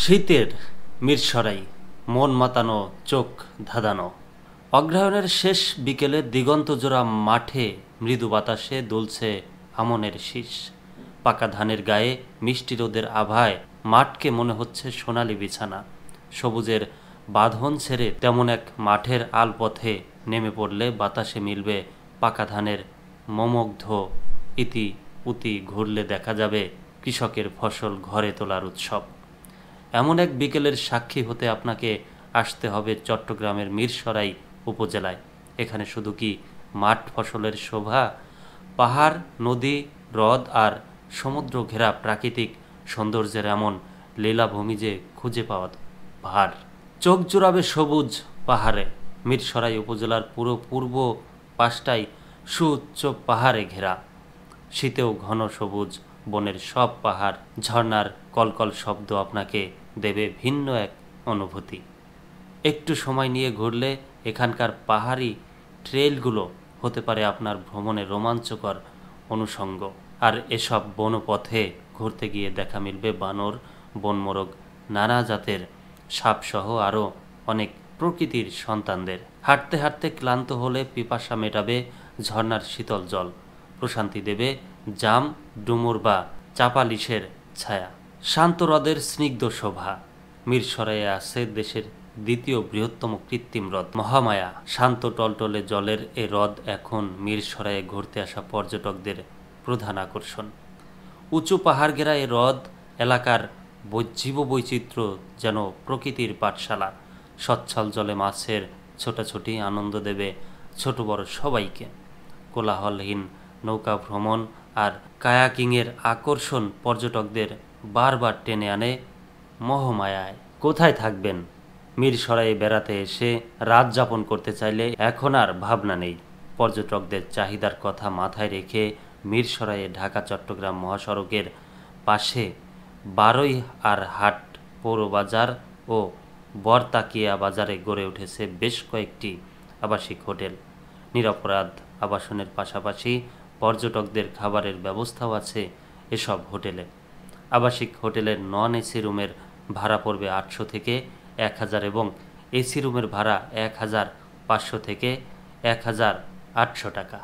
শীতের মিরসরাই, মন মাতানো, চোখ ধাঁধানো। অগ্রহায়ণের শেষ বিকেলে দিগন্তজোড়া মাঠে মৃদু বাতাসে দুলছে আমনের শীষ। পাকা ধানের গায়ে মিষ্টি রোদের আভায় মাঠকে মনে হচ্ছে সোনালি বিছানা। সবুজের বাঁধন ছেড়ে তেমন এক মাঠের আলপথে নেমে পড়লে বাতাসে মিলবে পাকা ধানের মমগ্ধ ইতি উতি, ঘুরলে দেখা যাবে কৃষকের ফসল ঘরে তোলার উৎসব। এমন এক বিকেলের সাক্ষী হতে আপনাকে আসতে হবে চট্টগ্রামের মিরসরাই উপজেলায়। এখানে শুধু কি মাঠ ফসলের শোভা, পাহাড়, নদী, হ্রদ আর সমুদ্র ঘেরা প্রাকৃতিক সৌন্দর্যের এমন লীলাভূমি যে খুঁজে পাওয়া ভার। চোখ জুড়াবে সবুজ পাহাড়ে। মিরসরাই উপজেলার পুরো পূর্ব পাশটাই সুউচ্চ পাহাড়ে ঘেরা। শীতেও ঘন সবুজ বনের সব পাহাড় ঝর্ণার কলকল শব্দ আপনাকে দেবে ভিন্ন এক অনুভূতি। একটু সময় নিয়ে ঘুরলে এখানকার পাহাড়ি ট্রেইলগুলো হতে পারে আপনার ভ্রমণের রোমাঞ্চকর অনুষঙ্গ। আর এসব বনপথে ঘুরতে গিয়ে দেখা মিলবে বানর, বনমোরগ, নানা জাতের সাপসহ আরও অনেক প্রকৃতির সন্তানদের। হাঁটতে হাঁটতে ক্লান্ত হলে পিপাসা মেটাবে ঝর্ণার শীতল জল, প্রশান্তি দেবে জাম, ডুমুর বা চাপালিশের ছায়া। শান্ত হ্রদের স্নিগ্ধ শোভা। মিরসরাইয়ে আছে দেশের দ্বিতীয় বৃহত্তম কৃত্রিম হ্রদ মহামায়া। শান্ত টলটলে জলের এ হ্রদ এখন মিরসরাইয়ে ঘুরতে আসা পর্যটকদের প্রধান আকর্ষণ। উঁচু পাহাড় ঘেরা এ হ্রদ এলাকার জীববৈচিত্র্য যেন প্রকৃতির পাঠশালা। সচ্ছল জলে মাছের ছোটাছুটি আনন্দ দেবে ছোট বড় সবাইকে। কোলাহলহীন নৌকা ভ্রমণ আর কায়াকিংয়ের আকর্ষণ পর্যটকদের বারবার টেনে আনে মোহমায়ায়। কোথায় থাকবেন? মিরসরাইয়ে বেড়াতে এসে রাত যাপন করতে চাইলে এখন আর ভাবনা নেই। পর্যটকদের চাহিদার কথা মাথায় রেখে মিরসরাইয়ে ঢাকা চট্টগ্রাম মহাসড়কের পাশে বারইয়ারহাট পৌরবাজার ও বরতাকিয়া বাজারে গড়ে উঠেছে বেশ কয়েকটি আবাসিক হোটেল। নিরপরাধ আবাসনের পাশাপাশি পর্যটকদের খাবারের ব্যবস্থাও আছে এসব হোটেলে। আবাসিক হোটেলের নন এসি রুমের ভাড়া পড়বে 800 থেকে 1000 এবং এসি রুমের ভাড়া 1500 থেকে 1800 টাকা।